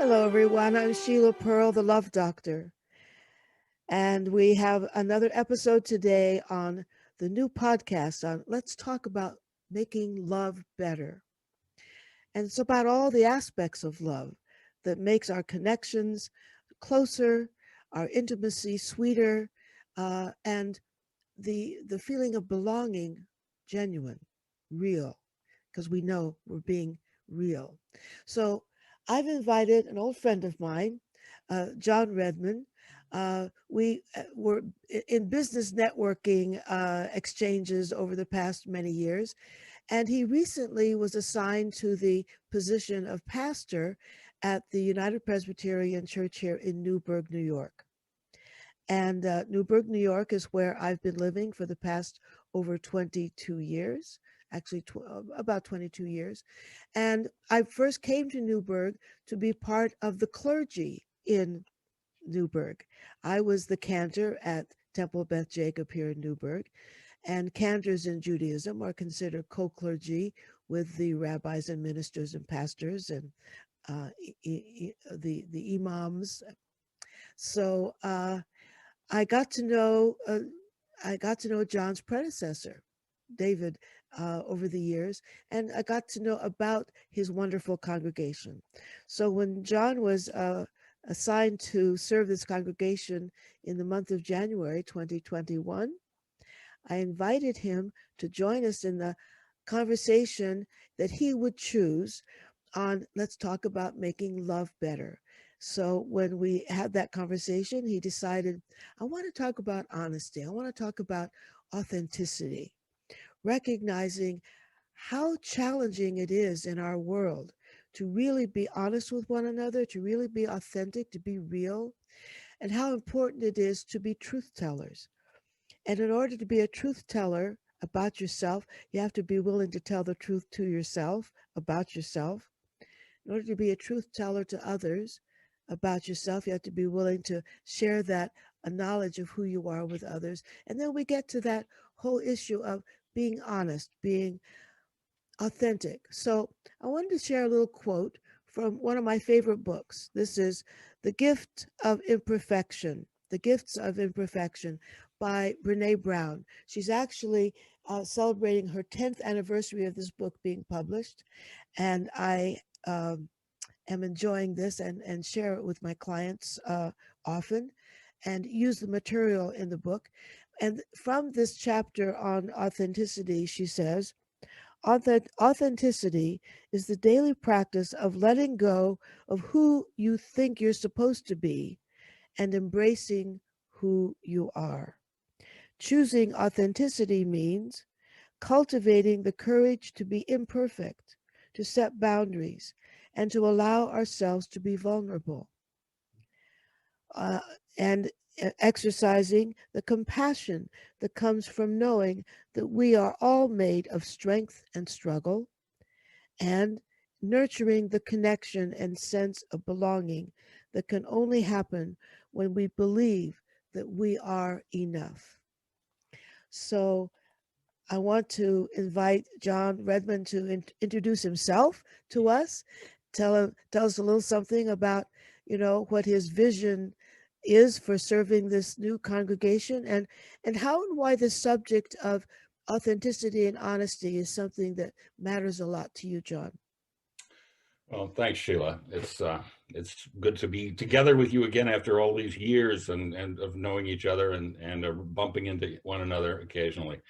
Hello, everyone. I'm Sheila Pearl, the Love Doctor. And we have another episode today on the new podcast on Let's Talk About Making Love Better. And it's about all the aspects of love that makes our connections closer, our intimacy sweeter, and the feeling of belonging genuine, real, because we know we're being real. So I've invited an old friend of mine, John Redman. We were in business networking exchanges over the past many years, and he recently was assigned to the position of pastor at the United Presbyterian Church here in Newburgh, New York. And Newburgh, New York is where I've been living for the past over 22 years, actually about 22 years. And I first came to Newburgh to be part of the clergy in Newburgh. I was the cantor at Temple Beth Jacob here in Newburgh. And cantors in Judaism are considered co-clergy with the rabbis and ministers and pastors and the imams. So I got to know John's predecessor, David, over the years, and I got to know about his wonderful congregation. So when John was assigned to serve this congregation in the month of January 2021, I invited him to join us in the conversation that he would choose on Let's Talk About Making Love Better. So when we had that conversation, he decided, I want to talk about honesty. I want to talk about authenticity, recognizing how challenging it is in our world to really be honest with one another, to really be authentic, to be real, and how important it is to be truth tellers. And in order to be a truth teller about yourself, you have to be willing to tell the truth to yourself about yourself. In order to be a truth teller to others about yourself, you have to be willing to share that a knowledge of who you are with others. And then we get to that whole issue of being honest, being authentic. So I wanted to share a little quote from one of my favorite books. This is The Gift of Imperfection, The Gifts of Imperfection by Brene Brown. She's actually celebrating her 10th anniversary of this book being published. And I am enjoying this and share it with my clients often and use the material in the book. And from this chapter on authenticity, she says, authenticity is the daily practice of letting go of who you think you're supposed to be and embracing who you are. Choosing authenticity means cultivating the courage to be imperfect, to set boundaries, and to allow ourselves to be vulnerable. And exercising the compassion that comes from knowing that we are all made of strength and struggle, and nurturing the connection and sense of belonging that can only happen when we believe that we are enough. So I want to invite John Redman to introduce himself to us. Tell us a little something about, what his vision is for serving this new congregation, and how and why the subject of authenticity and honesty is something that matters a lot to you, John. Well, thanks, Sheila. It's good to be together with you again after all these years and of knowing each other and bumping into one another occasionally.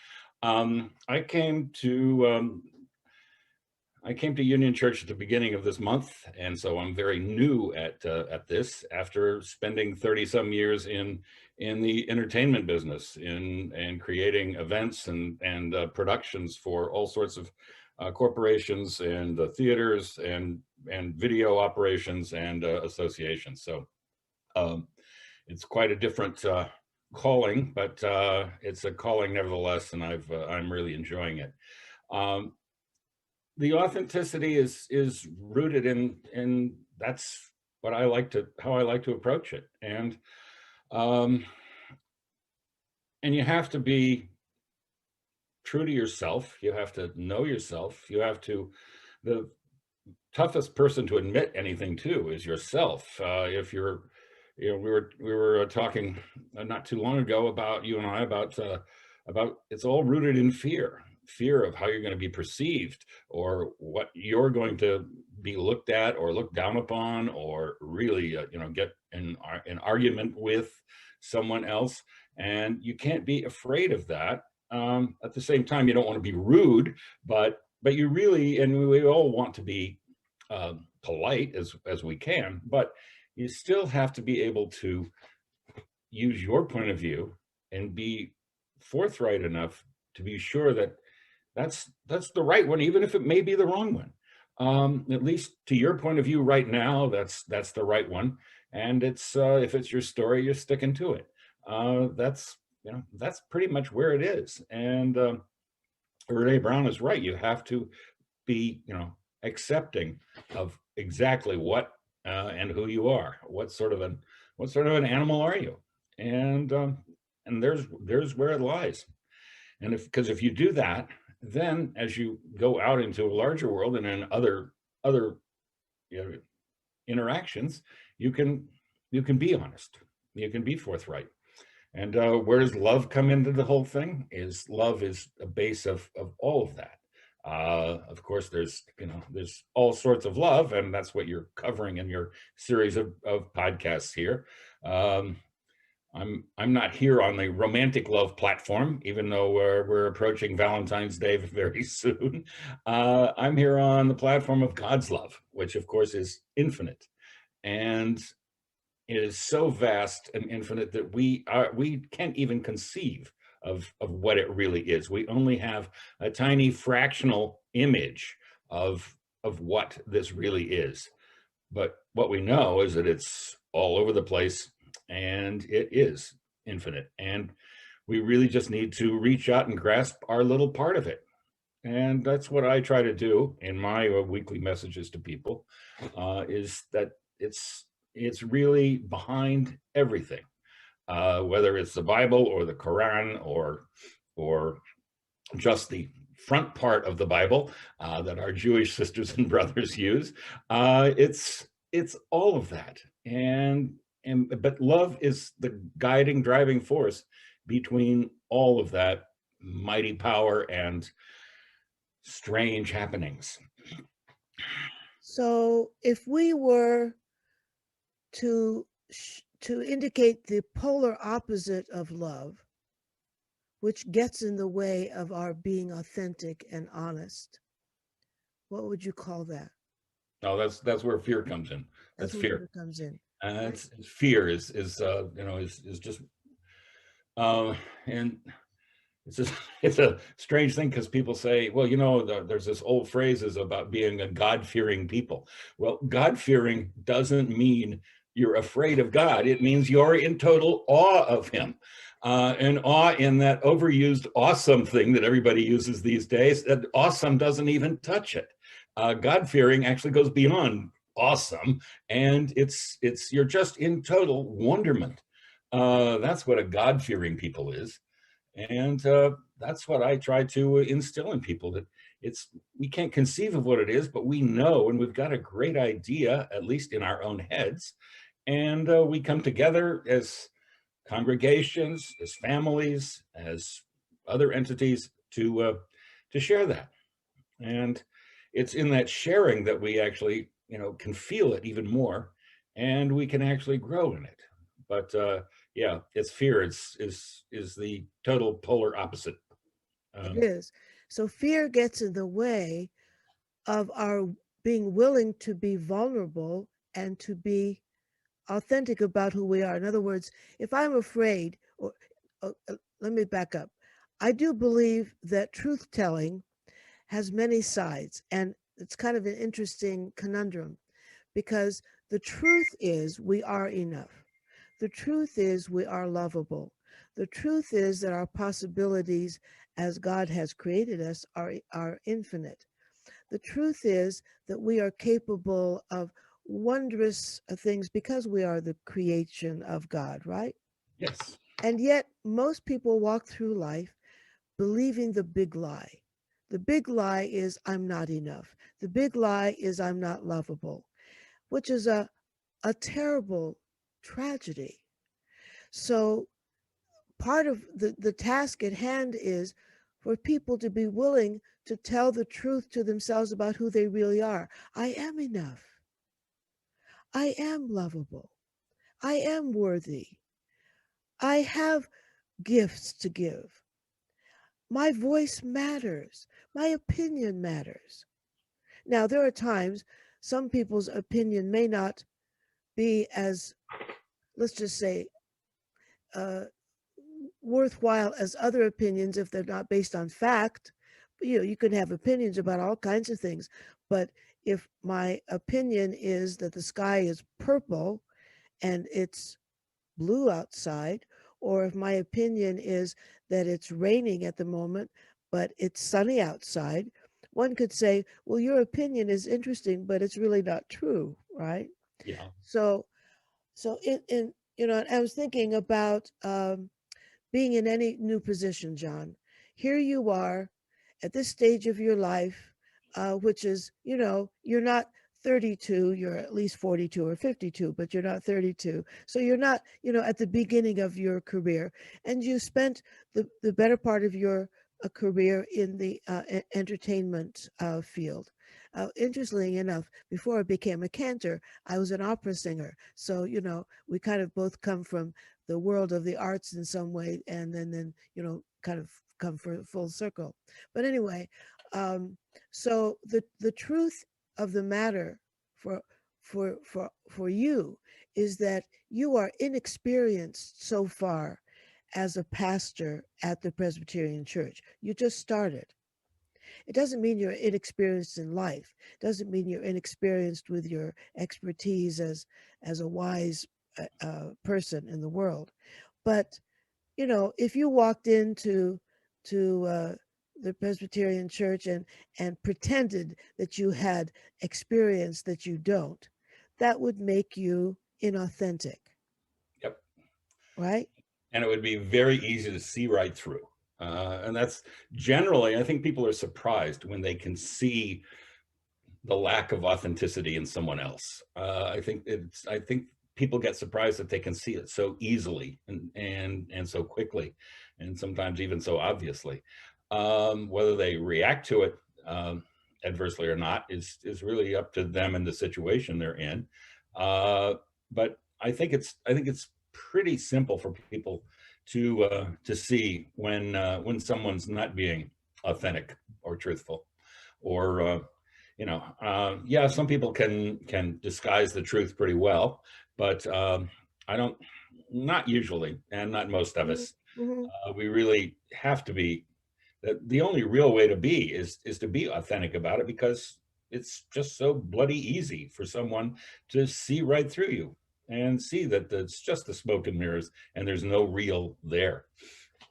I came to Union Church at the beginning of this month, and so I'm very new at this after spending 30 some years in the entertainment business in creating events and productions for all sorts of corporations and theaters and video operations and associations. So it's quite a different calling, but it's a calling nevertheless, and I'm really enjoying it. The authenticity is rooted in that's what how I like to approach it, and you have to be true to yourself. You have to know yourself. You have to toughest person to admit anything to is yourself. If you're, we were talking not too long ago about you and I about it's all rooted in fear of how you're going to be perceived, or what you're going to be looked at or looked down upon, or really get in an argument with someone else. And you can't be afraid of that. At the same time, you don't want to be rude, but you really, and we all want to be polite as we can, but you still have to be able to use your point of view and be forthright enough to be sure that that's the right one, even if it may be the wrong one. At least to your point of view right now, that's the right one. And it's if it's your story, you're sticking to it. That's pretty much where it is. And Renee Brown is right. You have to be accepting of exactly what and who you are. What sort of an animal are you? And there's where it lies. And because if you do that, then as you go out into a larger world and in other you know, interactions, you can be honest, you can be forthright. And where does love come into the whole thing? Is love is a base of all of that. Of course, there's all sorts of love, and that's what you're covering in your series of podcasts here. Um, I'm not here on the romantic love platform, even though we're approaching Valentine's Day very soon. I'm here on the platform of God's love, which of course is infinite, and it is so vast and infinite that we can't even conceive of what it really is. We only have a tiny fractional image of what this really is. But what we know is that it's all over the place, and it is infinite. And we really just need to reach out and grasp our little part of it. And that's what I try to do in my weekly messages to people, is that it's really behind everything, whether it's the Bible or the Quran or just the front part of the Bible that our Jewish sisters and brothers use. It's all of that, but love is the guiding, driving force between all of that mighty power and strange happenings. So if we were to indicate the polar opposite of love, which gets in the way of our being authentic and honest, what would you call that? No, that's where fear comes in. That's That's where fear. fear comes in. Right? It's fear is just and it's just it's a strange thing, because people say, well, there's this old phrase is about being a God-fearing people. Well, God-fearing doesn't mean you're afraid of God. It means you're in total awe of him. And awe in that overused awesome thing that everybody uses these days, that awesome doesn't even touch it. God-fearing actually goes beyond awesome, and it's you're just in total wonderment. That's what a God-fearing people is. And that's what I try to instill in people, that we can't conceive of what it is, but we know, and we've got a great idea, at least in our own heads. And we come together as congregations, as families, as other entities to share that. And it's in that sharing that we actually, can feel it even more, and we can actually grow in it. But yeah, it's fear. Is the total polar opposite. It Um, is. So fear gets in the way of our being willing to be vulnerable and to be authentic about who we are. In other words, if I'm afraid, or let me back up. I do believe that truth telling has many sides, and it's kind of an interesting conundrum, because the truth is we are enough. The truth is we are lovable. The truth is that our possibilities as God has created us are infinite. The truth is that we are capable of wondrous things because we are the creation of God, right? yes. And yet, most people walk through life believing the big lie, The big lie is I'm not enough. The big lie is I'm not lovable, which is a terrible tragedy. So part of the task at hand is for people to be willing to tell the truth to themselves about who they really are. I am enough. I am lovable. I am worthy. I have gifts to give. My voice matters. My opinion matters. Now, there are times some people's opinion may not be as, let's just say, uh, worthwhile as other opinions if they're not based on fact. You can have opinions about all kinds of things, but if my opinion is that the sky is purple and it's blue outside, or if my opinion is that it's raining at the moment, but it's sunny outside, one could say, well, your opinion is interesting, but it's really not true, right? Yeah. So, I was thinking about being in any new position, John. Here you are at this stage of your life, which is, you're not 32, you're at least 42 or 52, but you're not 32. So you're not, at the beginning of your career. And you spent the better part of your career in the entertainment field. Interestingly enough, before I became a cantor, I was an opera singer. So, we kind of both come from the world of the arts in some way, and then kind of come for full circle. But anyway, um, so the truth of the matter for for you is that you are inexperienced so far as a pastor at the Presbyterian Church. You just started. It doesn't mean you're inexperienced in life. It doesn't mean you're inexperienced with your expertise as a wise person in the world. But if you walked into to the Presbyterian Church and pretended that you had experience that you don't, that would make you inauthentic, Yep. right? And it would be very easy to see right through. And that's generally, I think people are surprised when they can see the lack of authenticity in someone else. I think people get surprised that they can see it so easily and so quickly, and sometimes even so obviously. Whether they react to it adversely or not is really up to them and the situation they're in. But I think it's pretty simple for people to see when someone's not being authentic or truthful, or yeah, some people can disguise the truth pretty well, but I don't, not usually, and not most of Mm-hmm. us. Mm-hmm. We really have to be. The only real way to be is to be authentic about it, because it's just so bloody easy for someone to see right through you and see that it's just the smoke and mirrors and there's no real there.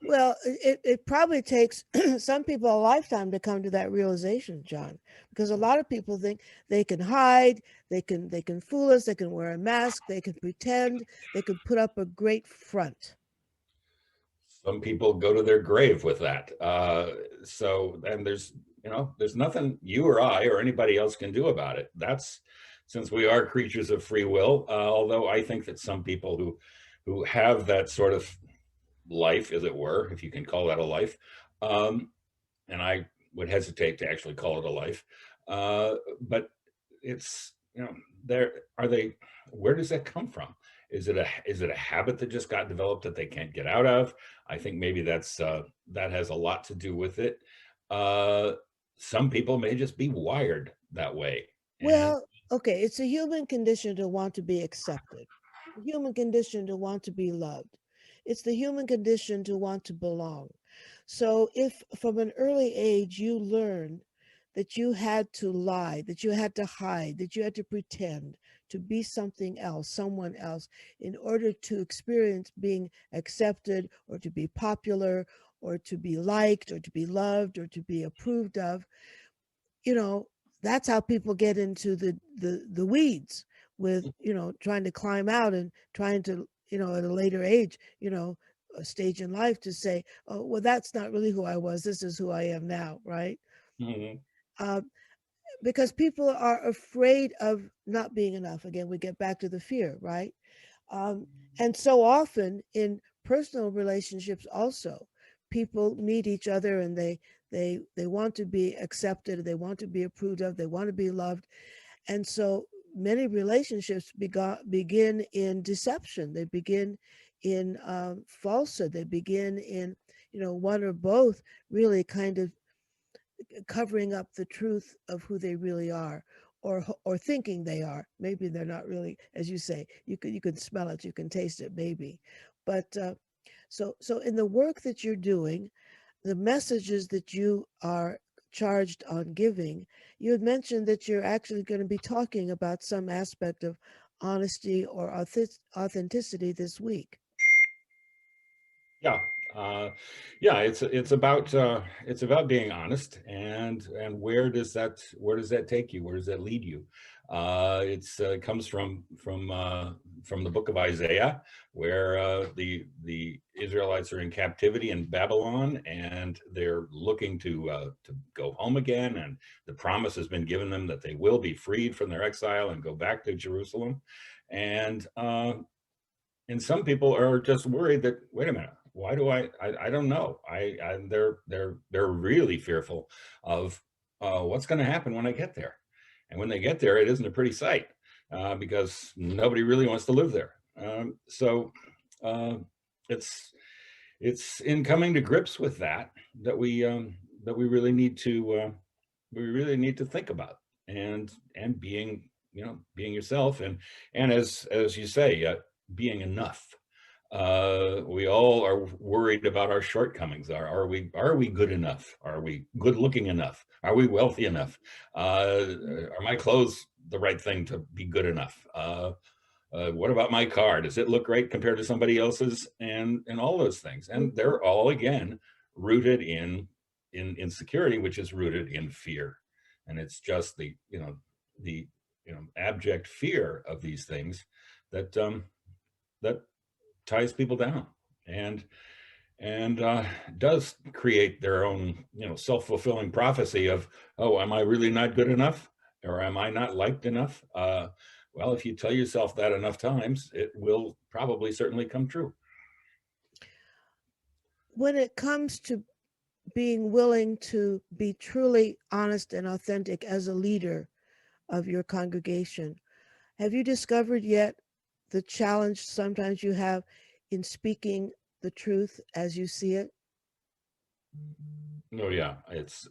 Well, it probably takes some people a lifetime to come to that realization, John, because a lot of people think they can hide, they can fool us, they can wear a mask, they can pretend, they can put up a great front. Some people go to their grave with that. And there's nothing you or I or anybody else can do about it. That's, since we are creatures of free will. Although I think that some people who have that sort of life, as it were, if you can call that a life, um, and I would hesitate to actually call it a life, but it's, there are they. Where does that come from? Is it a habit that just got developed that they can't get out of? I think maybe that has a lot to do with it. Uh, some people may just be wired that way, and Well, okay, it's a human condition to want to be accepted, a human condition to want to be loved. It's the human condition to want to belong. So, if from an early age you learn that you had to lie, that you had to hide, that you had to pretend to be something else, someone else, in order to experience being accepted or to be popular or to be liked or to be loved or to be approved of, you know that's how people get into the weeds with trying to climb out and trying to at a later age, a stage in life, to say, oh well, that's not really who I was, this is who I am now, right? Mhm. Uh, because people are afraid of not being enough. Again, we get back to the fear, right? Um, and so often in personal relationships, also, people meet each other and they want to be accepted, they want to be approved of, they want to be loved, and so many relationships begin in deception. They begin in falsehood. They begin in, one or both really kind of covering up the truth of who they really are, or thinking they are. Maybe they're not really, as you say. You can smell it, you can taste it, maybe. But so in the work that you're doing, the messages that you are charged on giving, you had mentioned that you're actually going to be talking about some aspect of honesty or authenticity this week. Yeah, uh, yeah. It's about being honest, and where does that take you? Where does that lead you? It comes from the book of Isaiah, where the Israelites are in captivity in Babylon, and they're looking to go home again, and the promise has been given them that they will be freed from their exile and go back to Jerusalem, and and some people are just worried that, wait a minute, why do I don't know, they're really fearful of what's going to happen when I get there, and when they get there it isn't a pretty sight, because nobody really wants to live there. So uh, it's it's in coming to grips with that we really need to think about, and being yourself, and as you say, being enough. We all are worried about our shortcomings. Are we good enough? Are we good looking enough? Are we wealthy enough? Are my clothes the right thing to be good enough? What about my car? Does it look great compared to somebody else's? And all those things, and Mhm. they're all, again, rooted in insecurity, which is rooted in fear, and it's just the abject fear of these things that that ties people down, and and does create their own, self-fulfilling prophecy of, oh, am I really not good enough, or am I not liked enough? Well, if you tell yourself that enough times, it will probably certainly come true. When it comes to being willing to be truly honest and authentic as a leader of your congregation, have you discovered yet the challenge sometimes you have in speaking the truth as you see it? Oh yeah, it's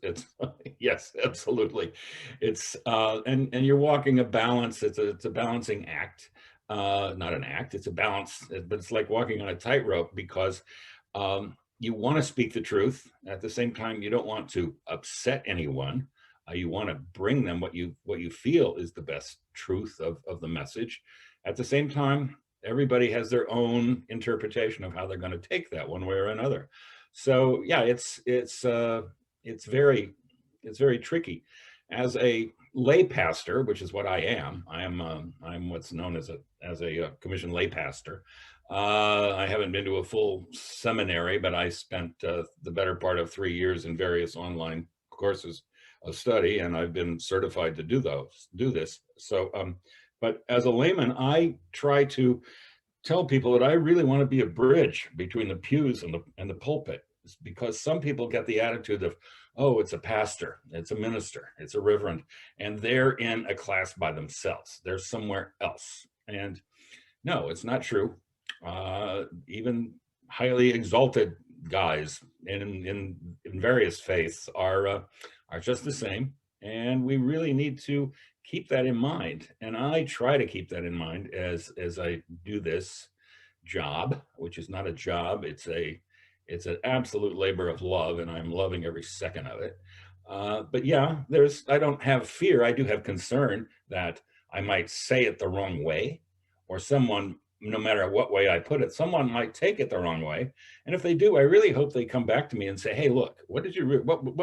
yes, absolutely. And you're walking a balance. It's a balancing act, not an act. It's a balance, but it's like walking on a tightrope, because you want to speak the truth. At the same time, you don't want to upset anyone. You want to bring them what you feel is the best truth of the message. At the same time, everybody has their own interpretation of how they're going to take that one way or another. So yeah, it's very tricky. As a lay pastor, which is what I am, I'm what's known as a commissioned lay pastor. I haven't been to a full seminary, but I spent the better part of 3 years in various online courses of study, and I've been certified to do this. So, but as a layman, I try to tell people that I really want to be a bridge between the pews and the pulpit. It's because some people get the attitude of, oh, it's a pastor, it's a minister, it's a reverend, and they're in a class by themselves. They're somewhere else. And no, it's not true. Even highly exalted guys in various faiths are just the same, and we really need to keep that in mind. And I try to keep that in mind as I do this job, which is not a job. It's an absolute labor of love, and I'm loving every second of it. But yeah, I don't have fear. I do have concern that I might say it the wrong way, or someone, no matter what way I put it, someone might take it the wrong way. And if they do, I really hope they come back to me and say, "Hey, look, what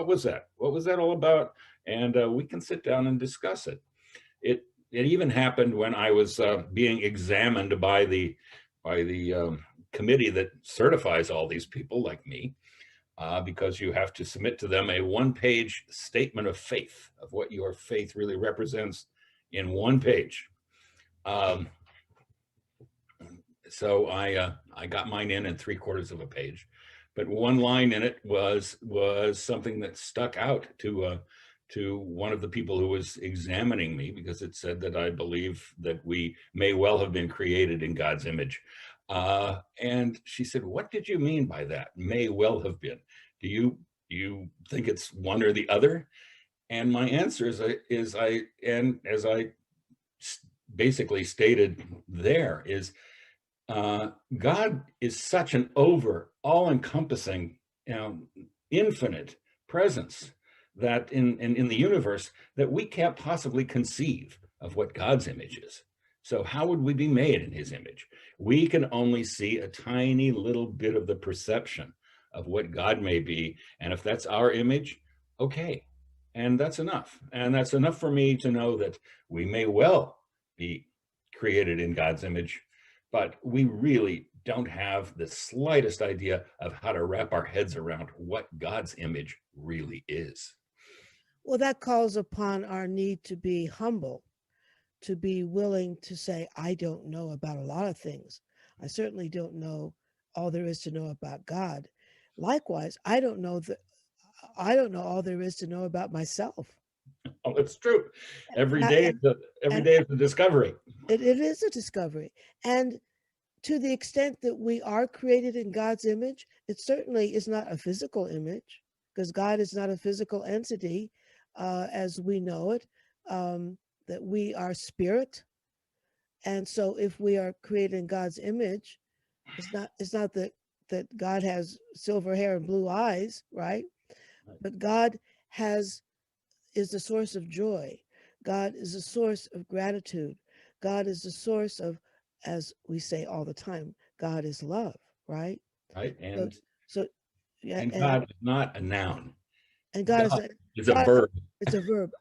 was that? What was that all about?" And we can sit down and discuss it. It even happened when I was being examined by the committee that certifies all these people like me. because you have to submit to them a one-page statement of faith of what your faith really represents in one page. Um, so I got mine in 3/4 of a page, but one line in it was something that stuck out to one of the people who was examining me, because it said that I believe that we may well have been created in God's image. And she said, "What did you mean by that? May well have been. Do you think it's one or the other?" And my answer and as I basically stated there, is God is such an all-encompassing, infinite presence that in the universe, that we can't possibly conceive of what God's image is. So how would we be made in his image? We can only see a tiny little bit of the perception of what God may be. And if that's our image, okay. And that's enough. And that's enough for me to know that we may well be created in God's image, but we really don't have the slightest idea of how to wrap our heads around what God's image really is. Well, that calls upon our need to be humble, to be willing to say, I don't know about a lot of things. I certainly don't know all there is to know about God. Likewise, I don't know all there is to know about myself. Oh, it's true. Every Uh, day, and every and day is a discovery. it is a discovery. And to the extent that we are created in God's image, it certainly is not a physical image, because God is not a physical entity as we know it. That we are spirit, and so if we are created in God's image, it's not that God has silver hair and blue eyes, right? But God has is the source of joy. God is the source of gratitude. God is the source of, as we say all the time, God is love, right? Right? So, so yeah, And God is not a noun. and God is God a is a God. verb. It's a verb.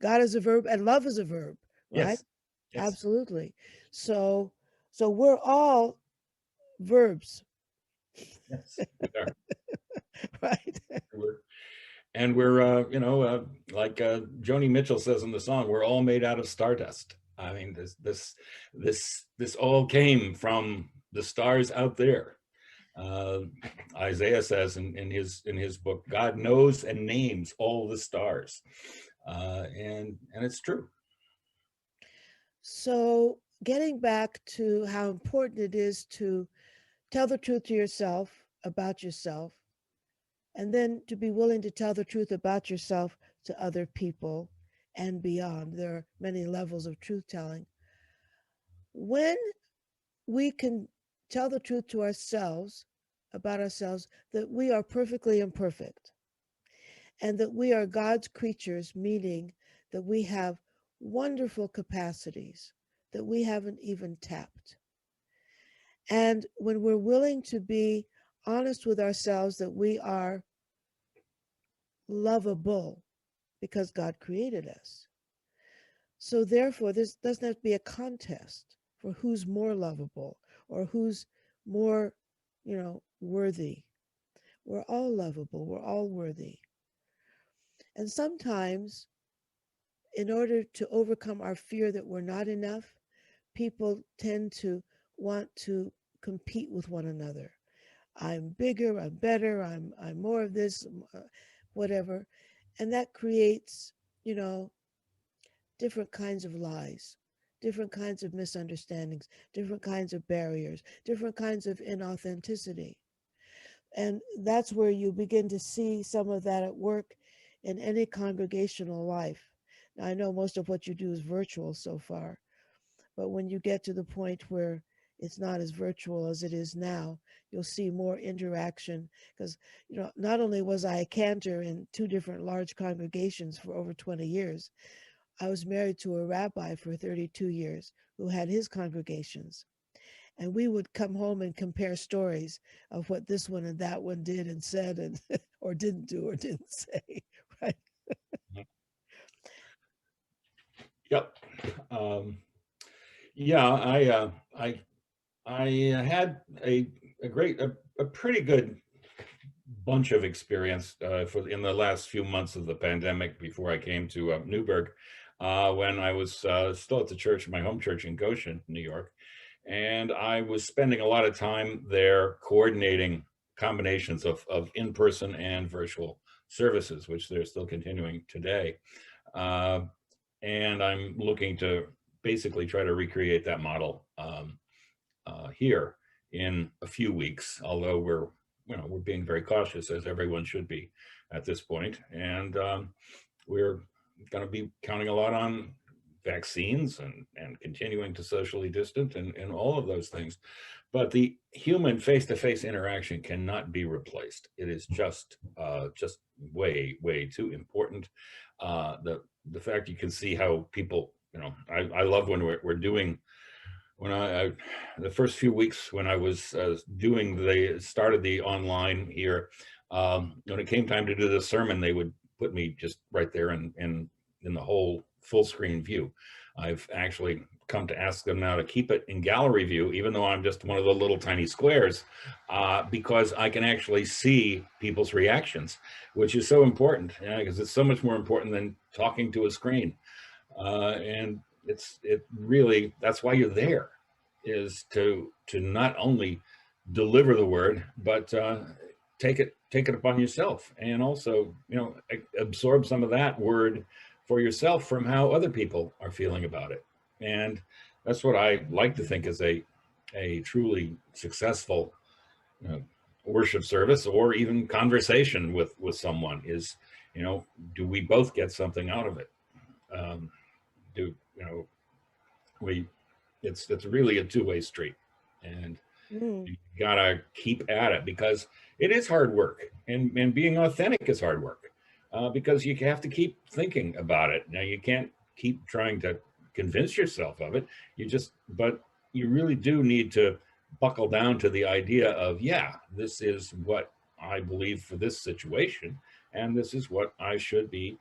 God is a verb, and love is a verb, right? Yes. Yes. Absolutely. So, so we're all verbs, Yes. We are. right? We're, and we're like Joni Mitchell says in the song, we're all made out of stardust. I mean, this all came from the stars out there. Uh, Isaiah says in his book, God knows and names all the stars, and it's true. So, getting back to how important it is to tell the truth to yourself about yourself, and then to be willing to tell the truth about yourself to other people and beyond. There are many levels of truth telling. When we can tell the truth to ourselves about ourselves, that we are perfectly imperfect and that we are God's creatures, meaning that we have wonderful capacities that we haven't even tapped. And when we're willing to be honest with ourselves that we are lovable because God created us. So therefore, this doesn't have to be a contest for who's more lovable or who's more, worthy. We're all lovable. We're all worthy. And sometimes, in order to overcome our fear that we're not enough, people tend to want to compete with one another. I'm bigger, I'm better, I'm more of this, whatever. And that creates, you know, different kinds of lies, different kinds of misunderstandings, different kinds of barriers, different kinds of inauthenticity. And that's where you begin to see some of that at work in any congregational life. Now, I know most of what you do is virtual so far, but when you get to the point where it's not as virtual as it is now, you'll see more interaction. Because, not only was I a cantor in two different large congregations for over 20 years, I was married to a rabbi for 32 years who had his congregations. And we would come home and compare stories of what this one and that one did and said and or didn't do or didn't say, right? Yep. Um, yeah, I had a pretty good bunch of experience in the last few months of the pandemic before I came to Newburgh, when I was still at the church, my home church in Goshen, New York, and I was spending a lot of time there coordinating combinations of in-person and virtual services, which they're still continuing today. Uh, and I'm looking to basically try to recreate that model here in a few weeks, although we're being very cautious, as everyone should be at this point. And we're going to be counting a lot on vaccines and continuing to socially distant and all of those things. But the human face-to-face interaction cannot be replaced. It is just way, way too important. The fact you can see how people, I love when we're doing when I the first few weeks when I was started the online here, when it came time to do the sermon, they would put me just right there in the whole full screen view. I've actually come to ask them now to keep it in gallery view, even though I'm just one of the little tiny squares, because I can actually see people's reactions, which is so important, because it's so much more important than talking to a screen. And it really, that's why you're there, is to not only deliver the word, but take it upon yourself, and also absorb some of that word for yourself from how other people are feeling about it. And that's what I like to think is a truly successful worship service, or even conversation with someone, is do we both get something out of it? Do we it's really a two-way street, and Mm. you gotta keep at it, because it is hard work, and being authentic is hard work, because you have to keep thinking about it. Now, you can't keep trying to convince yourself of it. But you really do need to buckle down to the idea of, yeah, this is what I believe for this situation, and this is what I should be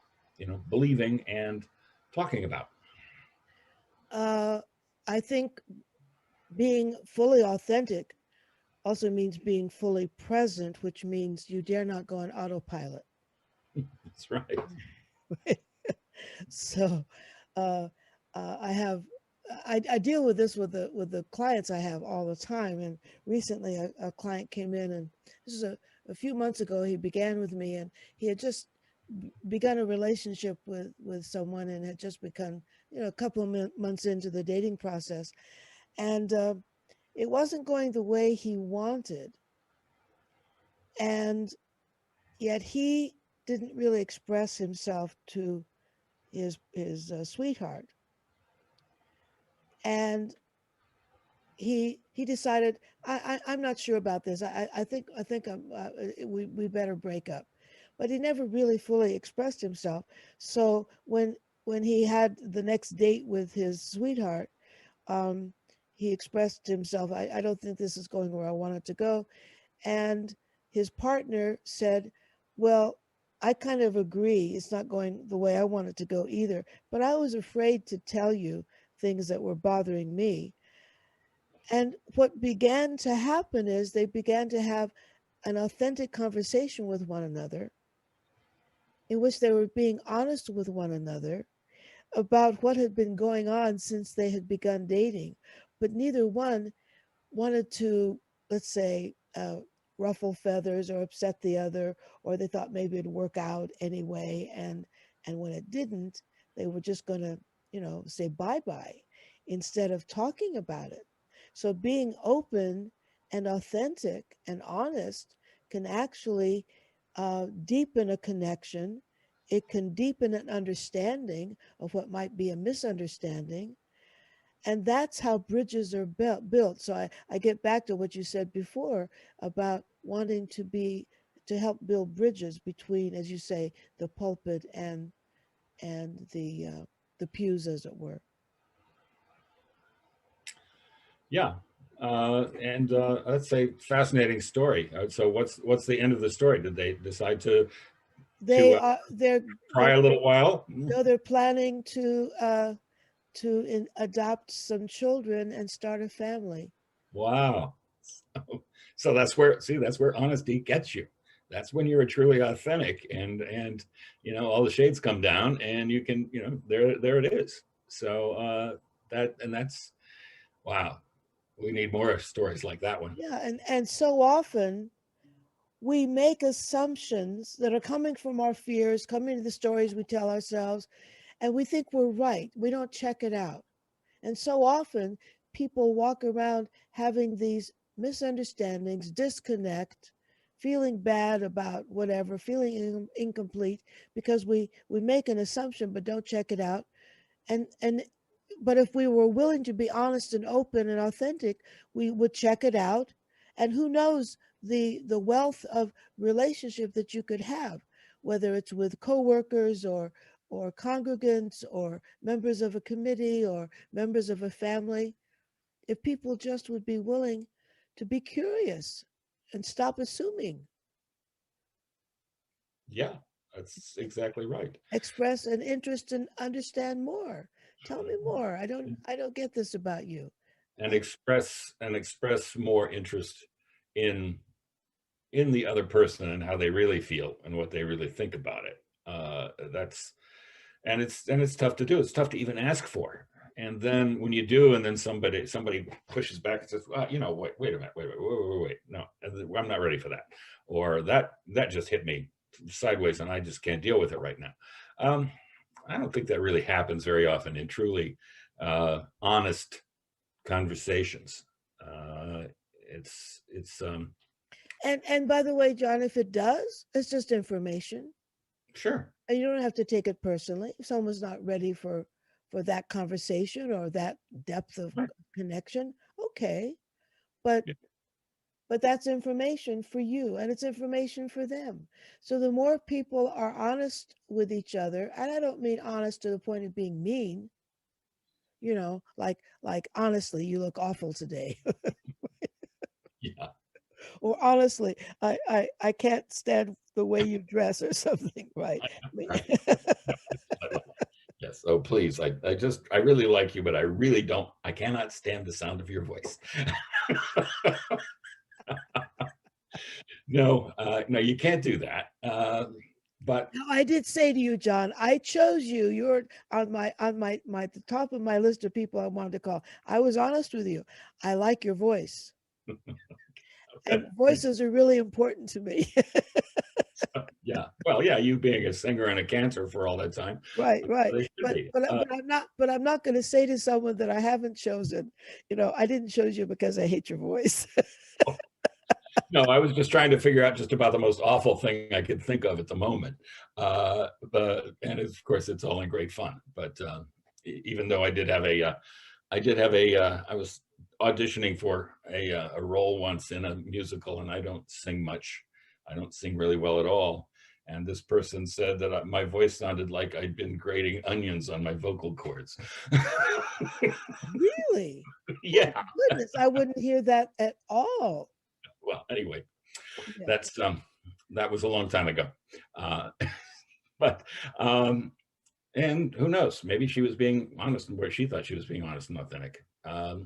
believing and talking about. Uh, I think being fully authentic also means being fully present, which means you dare not go on autopilot. That's right. So, uh, I have I deal with this with the clients I have all the time. And recently, a client came in, and this is a few months ago. He began with me, and he had just begun a relationship with someone, and had just begun a couple of months into the dating process, and it wasn't going the way he wanted, and yet he didn't really express himself to his sweetheart, and he decided, I'm not sure about this. I think we better break up, but he never really fully expressed himself. So when he had the next date with his sweetheart, um, he expressed himself. I don't think this is going where I want it to go, and his partner said, well, I kind of agree. It's not going the way I want it to go either. But I was afraid to tell you things that were bothering me. And what began to happen is they began to have an authentic conversation with one another, in which they were being honest with one another about what had been going on since they had begun dating. But neither one wanted to, let's say, ruffle feathers or upset the other, or they thought maybe it'd work out anyway. And when it didn't, they were just going to, say bye bye instead of talking about it. So being open and authentic and honest can actually deepen a connection. It can deepen an understanding of what might be a misunderstanding, and that's how bridges are built. So I get back to what you said before about wanting to help build bridges between, as you say, the pulpit and the pews, as it were. Yeah. And that's a fascinating story. So what's the end of the story? Did they decide to They are try a little while? they're planning to adopt some children and start a family. Wow. So that's where honesty gets you. that's when you're truly authentic, and all the shades come down, and you can, there it is. So that's wow. We need more stories like that one. Yeah, and so often we make assumptions that are coming from our fears, coming to the stories we tell ourselves, and we think we're right. We don't check it out. And so often people walk around having these misunderstandings, disconnect, feeling bad about whatever, feeling incomplete because we make an assumption but don't check it out. And but if we were willing to be honest and open and authentic, we would check it out. And who knows the wealth of relationship that you could have, whether it's with coworkers or congregants or members of a committee or members of a family, if people just would be willing to be curious and stop assuming, Yeah, that's exactly right. express an interest and understand more. Tell me more. I don't get this about you. And Uh, express more interest in the other person and how they really feel and what they really think about it. That's and it's tough to do. It's tough to even ask for. And then when you do, and then somebody pushes back and says, "Well, wait a minute, wait, no, I'm not ready for that," or that just hit me sideways, and I just can't deal with it right now. Um, I don't think that really happens very often in truly honest conversations. It's and by the way, John, if it does, it's just information. sure. And you don't have to take it personally. If someone's not ready for that conversation or that depth of Right. connection, okay. But Yeah. but that's information for you and it's information for them. So the more people are honest with each other, and I don't mean honest to the point of being mean, like honestly, you look awful today. Yeah. Or honestly, I can't stand the way you dress or something, right? I mean, Right. Yes. Oh, please. I really like you, but I really don't. I cannot stand the sound of your voice. No, no, you can't do that. But now, I did say to you, John, I chose you. You're on my the top of my list of people I wanted to call. I was honest with you. I like your voice, and voices are really important to me. yeah, well, yeah, you being a singer and a cancer for all that time, Right, right. they should But be. but but I'm not going to say to someone that I haven't chosen. I didn't choose you because I hate your voice. No, I was just trying to figure out just about the most awful thing I could think of at the moment. And of course, it's all in great fun. But even though I was auditioning for a role once in a musical, and I don't sing much. I don't sing really well at all. And this person said that my voice sounded like I'd been grating onions on my vocal cords. Really? Oh Yeah. goodness, I wouldn't hear that at all. Well, anyway, Yeah. that's that was a long time ago. Uh, but and who knows? Maybe she was being honest, where she thought she was being honest and authentic. I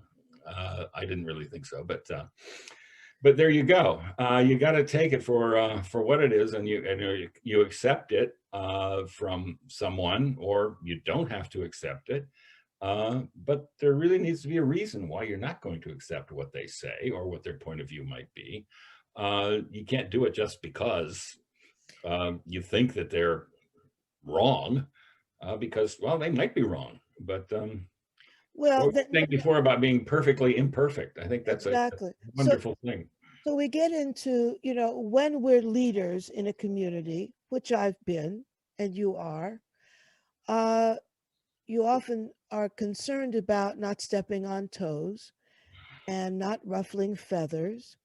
didn't really think so, but there you go. You got to take it for what it is, and you accept it from someone, or you don't have to accept it. But there really needs to be a reason why you're not going to accept what they say or what their point of view might be. You can't do it just because you think that they're wrong, because, well, they might be wrong. But Well, what we that, were saying before about being perfectly imperfect, I think that's a exactly. So wonderful thing. so we get into, when we're leaders in a community, which I've been and you are, uh, you often are concerned about not stepping on toes and not ruffling feathers.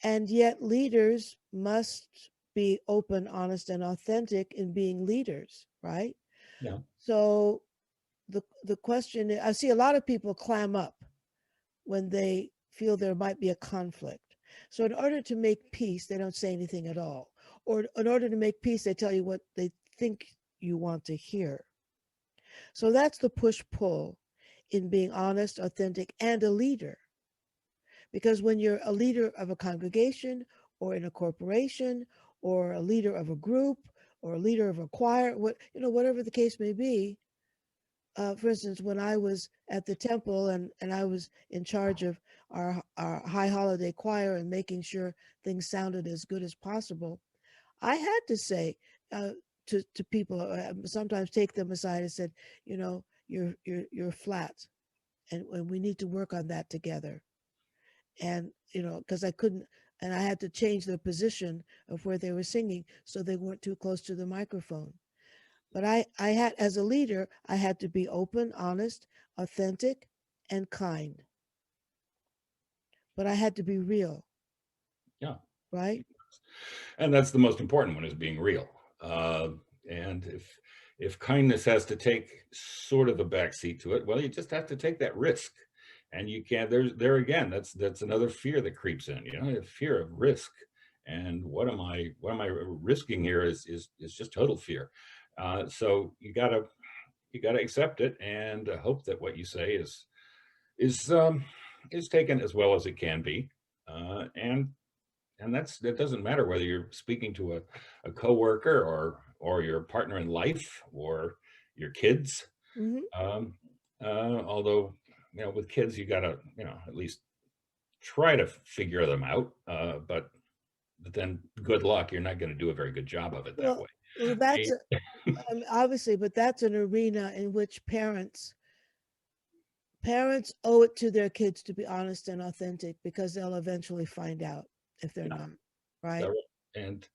And yet leaders must be open, honest, and authentic in being leaders, right? Yeah. So the question is, I see a lot of people clam up when they feel there might be a conflict. So in order to make peace, they don't say anything at all. Or in order to make peace, they tell you what they think you want to hear. So that's the push pull in being honest, authentic, and a leader. Because when you're a leader of a congregation or in a corporation or a leader of a group or a leader of a choir, whatever the case may be. For instance, when I was at the temple and I was in charge of our high holiday choir and making sure things sounded as good as possible, I had to say uh, to people, sometimes take them aside and said, you're flat, and we need to work on that together. And because I couldn't, and I had to change the position of where they were singing so they weren't too close to the microphone. But I had, as a leader, I had to be open, honest, authentic, and kind. But I had to be real, Yeah. right? And that's the most important one, is being real. And if kindness has to take sort of a backseat to it, well, you just have to take that risk. And you can't, there again, that's another fear that creeps in, fear of risk. And what am I risking here is just total fear. So you gotta accept it and hope that what you say is taken as well as it can be. And that doesn't matter whether you're speaking to a coworker or your partner in life or your kids. Hmm. Um, Although, with kids, you gotta, at least try to figure them out. But then good luck. You're not going to do a very good job of it that Well, way. well, that's I- obviously, but that's an arena in which parents owe it to their kids to be honest and authentic because they'll eventually find out if they're yeah, not, right? that- and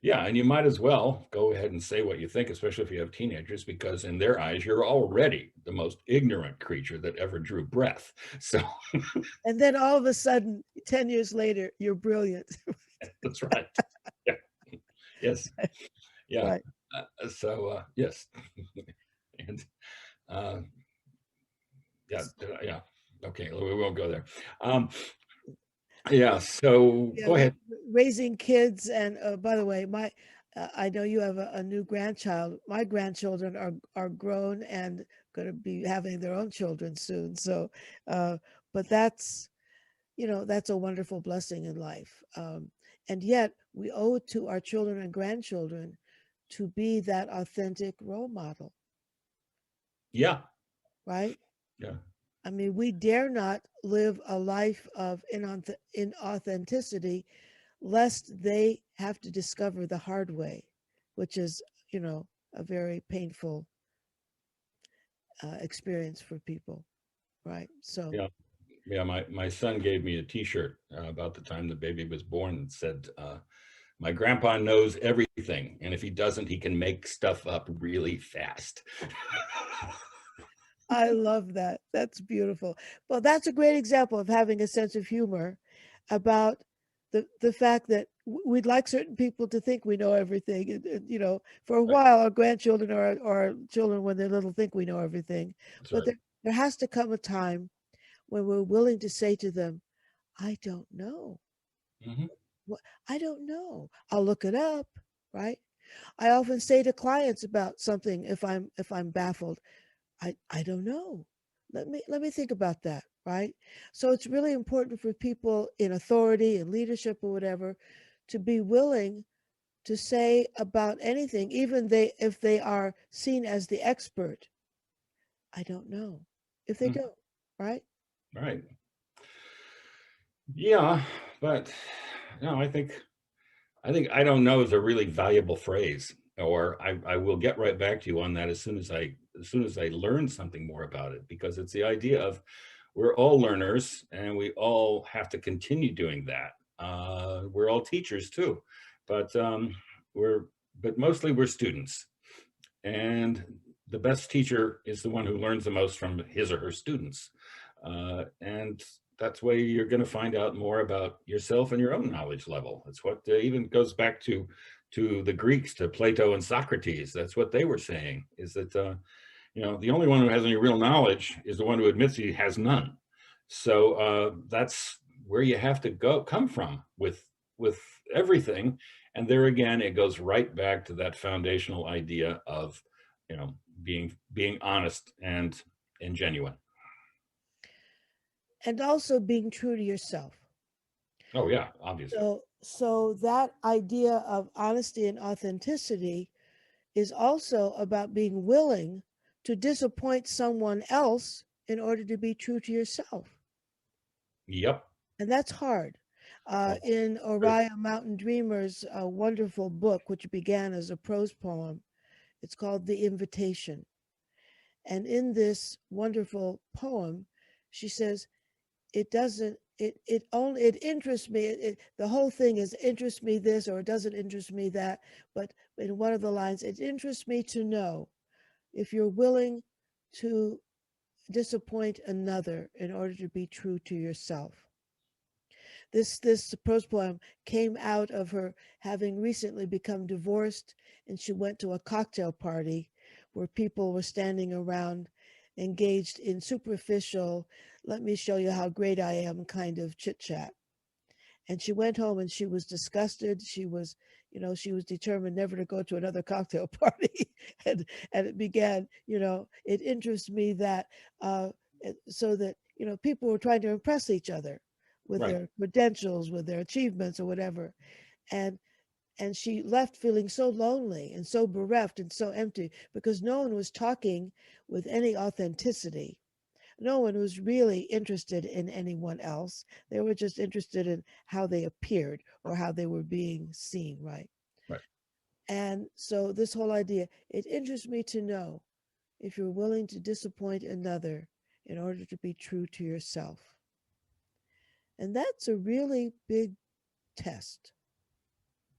yeah, and you might as well go ahead and say what you think, especially if you have teenagers, because in their eyes, you're already the most ignorant creature that ever drew breath. So And then all of a sudden, 10 years later, you're brilliant. that's right. Yeah. Yes. Yeah. Right. Yes. And uh, yeah. Yeah. Okay. We won't go there. Um, yeah. So Yeah, go ahead. raising kids. And by the way, I know you have a new grandchild. My grandchildren are grown and going to be having their own children soon. So, uh, but that's a wonderful blessing in life. And yet, we owe it to our children and grandchildren to be that authentic role model, Yeah. right? Yeah. I mean, we dare not live a life of inauthenticity lest they have to discover the hard way, which is, a very painful experience for people, right? So Yeah. Yeah. My son gave me a T-shirt about the time the baby was born and said, "My grandpa knows everything, and if he doesn't, he can make stuff up really fast." I love that. That's beautiful. Well, that's a great example of having a sense of humor about the fact that we'd like certain people to think we know everything. And, for a Right. while, our grandchildren or our children, when they're little, think we know everything. That's But right. there has to come a time when we're willing to say to them, I don't know. Hmm. What I don't know. I'll look it up, right? I often say to clients about something if I'm baffled, I don't know. Let me think about that, right? So it's really important for people in authority and leadership or whatever to be willing to say about anything, even they if they are seen as the expert. I don't know. If they don't, right? Right. Yeah, but no, I think I don't know is a really valuable phrase, or I will get right back to you on that as soon as I learn something more about it, because it's the idea of we're all learners and we all have to continue doing that. We're all teachers too, but we're but mostly we're students, and the best teacher is the one who learns the most from his or her students. And that's why you're going to find out more about yourself and your own knowledge level. That's what even goes back to the Greeks, to Plato and Socrates. That's what they were saying, is that the only one who has any real knowledge is the one who admits he has none. So that's where you have to come from with everything. And there again, it goes right back to that foundational idea of you know being honest and genuine. And also being true to yourself. Oh yeah, obviously. So So that idea of honesty and authenticity is also about being willing to disappoint someone else in order to be true to yourself. Yep. And that's hard. Oh, In true. Oriah Mountain Dreamer's wonderful book, which began as a prose poem, it's called The Invitation. And in this wonderful poem, she says, it doesn't, it only, it interests me. The whole thing is interests me this or it doesn't interest me that. But in one of the lines, it interests me to know if you're willing to disappoint another in order to be true to yourself. This prose poem came out of her having recently become divorced, and she went to a cocktail party where people were standing around engaged in superficial, let me show you how great I am kind of chit chat. And she went home and she was disgusted. She was, she was determined never to go to another cocktail party. And it began, it interests me that so that, people were trying to impress each other with Right. their credentials, with their achievements or whatever. And and she left feeling so lonely and so bereft and so empty because no one was talking with any authenticity. No one was really interested in anyone else. They were just interested in how they appeared or how they were being seen, right? Right. And so, this whole idea, it interests me to know if you're willing to disappoint another in order to be true to yourself. And that's a really big test.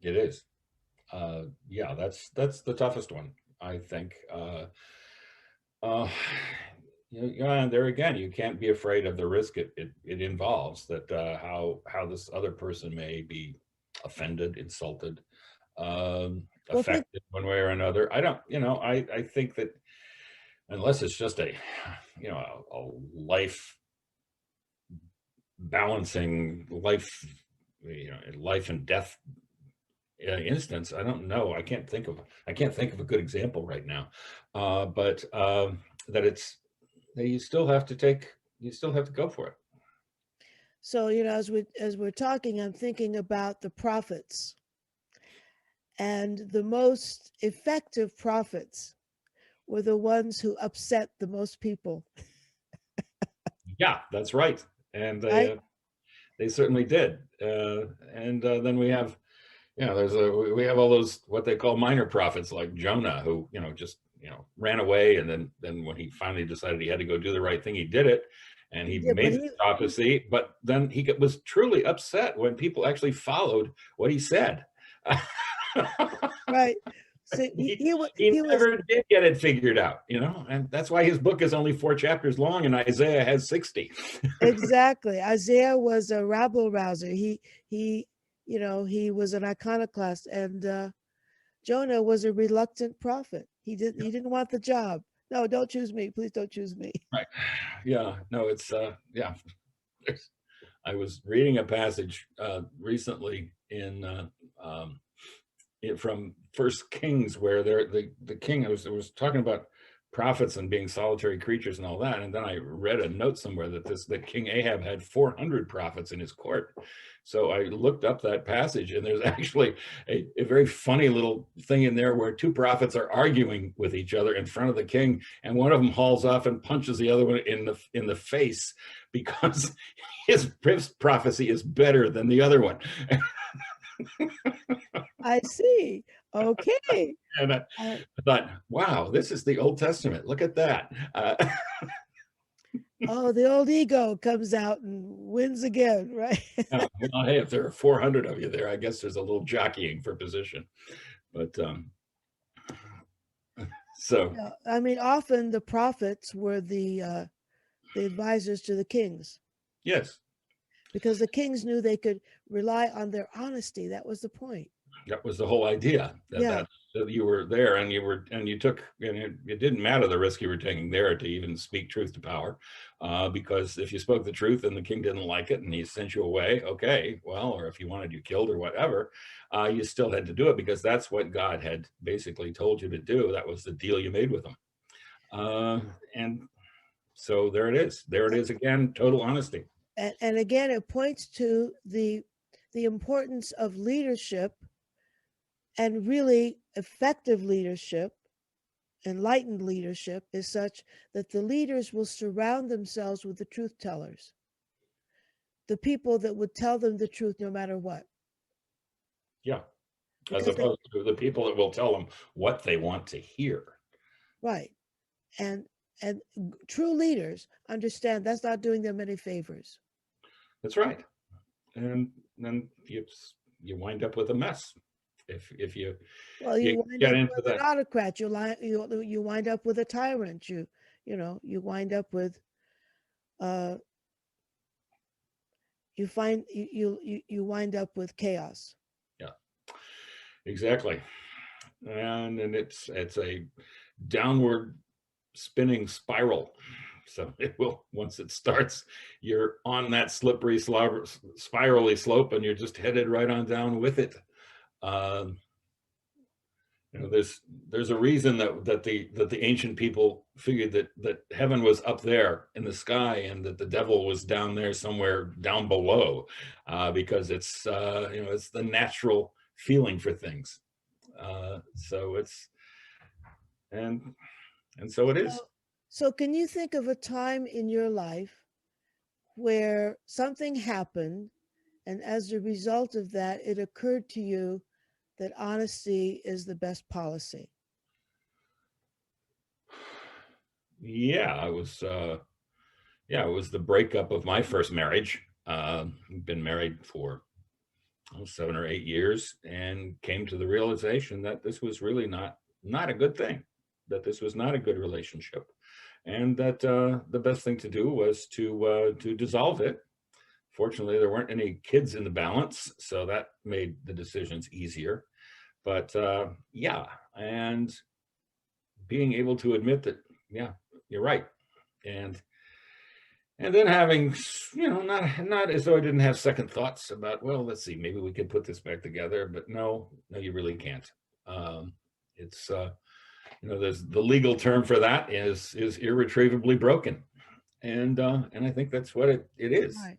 It is. Yeah, that's the toughest one, I think. Uh, yeah, and there again, you can't be afraid of the risk it involves. That how this other person may be offended, insulted, Well, think, affected one way or another. I don't, I think that unless it's just a, a life balancing life, life and death instance. I don't know. I can't think of a good example right now. But that it's that you still have to go for it. so, as we're talking, I'm thinking about the prophets, and the most effective prophets were the ones who upset the most people, Yeah, that's right. And right? they certainly did. And then we have, we have all those what they call minor prophets like Jonah, who just ran away, and then when he finally decided he had to go do the right thing, he did it, and He he did, but made the prophecy. But then was truly upset when people actually followed what he said. right. So he, he he was never did get it figured out, and that's why his book is only 4 chapters long, and Isaiah has 60. exactly. Isaiah was a rabble rouser. He he was an iconoclast, and Jonah was a reluctant prophet. He didn't want the job. No, don't choose me. Please don't choose me. Right. Yeah. No, it's yeah. I was reading a passage recently um, from First Kings where the king I was talking about prophets and being solitary creatures and all that, and then I read a note somewhere that King Ahab had 400 prophets in his court. So I looked up that passage, and there's actually a very funny little thing in there where two prophets are arguing with each other in front of the king, and one of them hauls off and punches the other one in the face because his prophecy is better than the other one. I see. Okay. And I Uh, thought, wow, this is the Old Testament. Look at that. oh, the old ego comes out and wins again, right? Well, hey, if there are 400 of you there, I guess there's a little jockeying for position. But so, Yeah, I mean, often the prophets were the advisors to the kings yes, because the kings knew they could rely on their honesty. That was the point. that was the whole idea Yeah, that you were there and you took, and it didn't matter the risk you were taking there to even speak truth to power, because if you spoke the truth and the king didn't like it and he sent you away, okay, well, or if he wanted you killed or whatever, you still had to do it because that's what God had basically told you to do. That was the deal you made with him. And so there it is. There it is again, total honesty. and again, it points to the the importance of leadership, and really effective leadership, enlightened leadership, is such that the leaders will surround themselves with the truth tellers, the people that would tell them the truth no matter what. Yeah. As Because they, opposed to the people that will tell them what they want to hear. right. And and true leaders understand that's not doing them any favors. That's right. And then you wind up with a mess if Well, you you wind get up into with an that. autocrat. You wind up with a tyrant. You wind up with uh you wind up with chaos. Yeah, exactly. And it's a downward spinning spiral. So it will, once it starts, you're on that slippery, spirally slope, and you're just headed right on down with it. Um, there's a reason that the ancient people figured that heaven was up there in the sky and that the devil was down there somewhere down below, because it's the natural feeling for things. So it's and and so it is. So can you think of a time in your life where something happened, and as a result of that, it occurred to you that honesty is the best policy? Yeah, it was the breakup of my first marriage. Been married for 7 or 8 years, and came to the realization that this was really not a good thing, that this was not a good relationship, and that the best thing to do was to dissolve it. Fortunately, there weren't any kids in the balance, so that made the decisions easier. But yeah, and being able to admit that, yeah, you're right, and and then having, not as though I didn't have second thoughts about, well, let's see, maybe we could put this back together, but no, you really can't. Um, it's there's the legal term for that is irretrievably broken, and I think that's what it is. Right.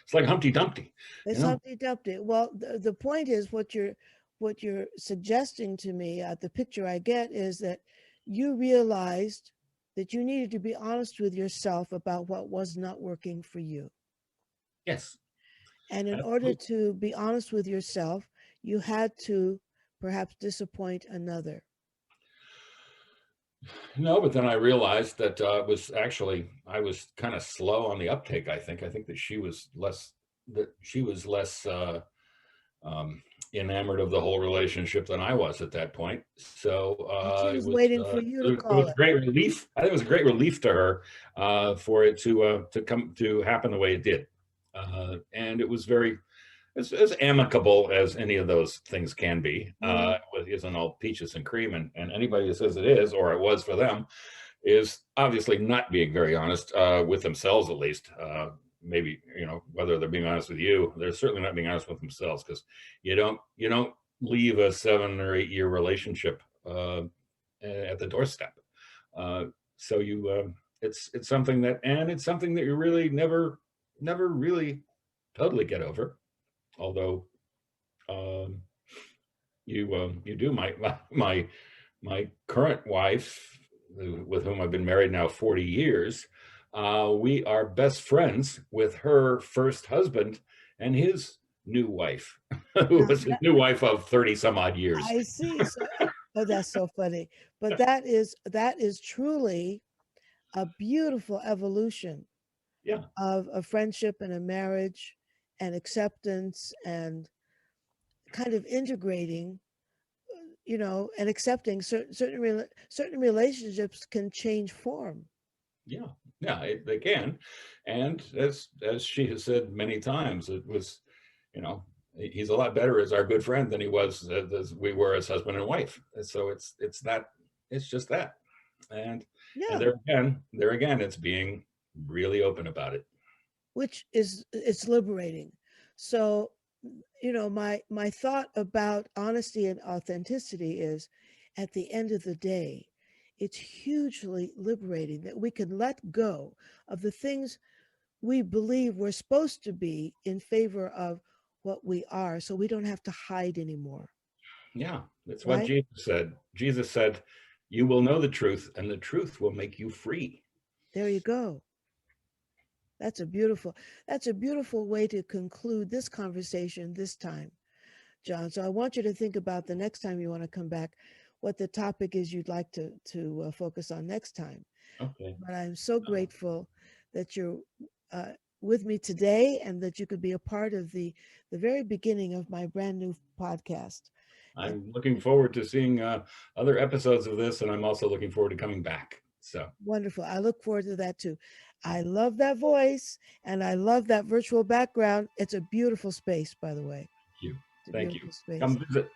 It's like Humpty Dumpty, you It's know. Humpty Dumpty. Well, the point is what you're suggesting to me. The picture I get is that you realized that you needed to be honest with yourself about what was not working for you. Yes, And in order absolutely. to be honest with yourself, you had to perhaps disappoint another. No, but then I realized that I was kind of slow on the uptake. I think that she was less um, enamored of the whole relationship than I was at that point. So And she was waiting for you to it call was it. great relief. I think it was a great relief to her, for it to come to happen the way it did, and it was very as amicable as any of those things can be. Mhm. It isn't all peaches and cream, and anybody who says it is, or it was for them, is obviously not being very honest, with themselves, at least. Maybe, whether they're being honest with you, they're certainly not being honest with themselves, because you don't leave a 7 or 8 year relationship at the doorstep. Uh, so it's something that you really never really totally get over. Although um, you do. My current wife, with whom I've been married now 40 years, we are best friends with her first husband and his new wife, who Now, was his new wife of 30 some odd years. I see. So, oh, that's so funny. But that is truly a beautiful evolution Yeah, of a friendship and a marriage and acceptance and kind of integrating, and accepting certain relationships can change form. yeah, yeah. They can, and as she has said many times, it was, you know, he's a lot better as our good friend than he was as we were as husband and wife. And so it's just that, and Yeah, there again, it's being really open about it. which is it's liberating. So, my thought about honesty and authenticity is, at the end of the day, it's hugely liberating that we can let go of the things we believe we're supposed to be in favor of what we are so we don't have to hide anymore, Yeah, that's what right? Jesus said. Jesus said, "You will know the truth, and the truth will make you free." There you go. That's a beautiful that's a beautiful way to conclude this conversation this time, John. So I want you to think about the next time you want to come back, what the topic is you'd like to focus on next time. Okay. But I'm so Uh, grateful that you're uh, with me today and that you could be a part of the very beginning of my brand new podcast. It, I'm looking forward to seeing other episodes of this, and I'm also looking forward to coming back. So, Wonderful. I look forward to that too. I love that voice and I love that virtual background. It's a beautiful space, by the way. thank you. It's a Thank you. beautiful space. Come visit.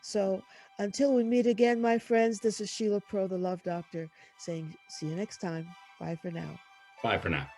So until we meet again, my friends, this is Sheila Pearl, the Love Doctor, saying see you next time. Bye for now. Bye for now.